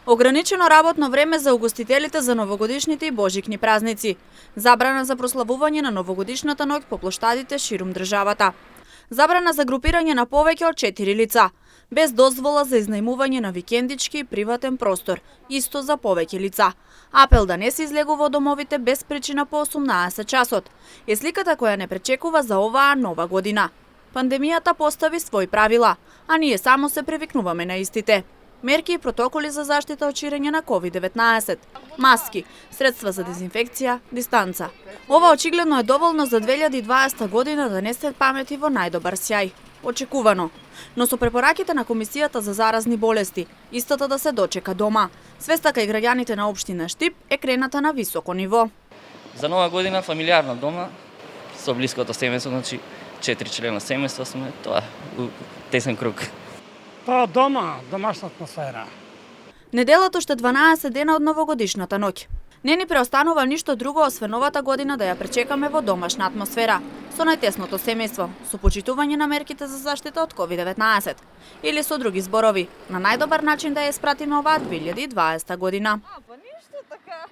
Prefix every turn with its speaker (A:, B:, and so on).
A: Ограничено работно време за угостителите за новогодишните и божикни празници. Забрана за прославување на новогодишната ноќ по плоштадите ширум државата. Забрана за групирање на повеќе од 4 лица. Без дозвола за изнајмување на викендички и приватен простор, исто за повеќе лица. Апел да не се излегува од домовите без причина по 18 часот. Е сликата која не пречекува за оваа нова година. Пандемијата постави своји правила, а ние само се привикнуваме на истите. Мерки и протоколи за заштита од ширење на COVID-19, маски, средства за дезинфекција, дистанца. Ова очигледно е доволно за 2020 година да не се памети во најдобар сјај. Очекувано. Но со препораките на Комисијата за заразни болести, истата да се дочека дома. Свеста кај граѓаните на општина Штип е крената на високо ниво.
B: За нова година фамилиарно дома, со блиското семејство, значи 4 члена семејство сме, тоа у тесен круг.
C: Па дома, домашна атмосфера.
A: Неделата уште 12 дена од новогодишната ноќ. Не ни преостанува ништо друго освен новата година да ја пречекаме во домашна атмосфера, со најтесното семејство, со почитување на мерките за заштита од COVID-19, или со други зборови, на најдобар начин да ја испратиме оваа 2020 година.
D: Па ништо така.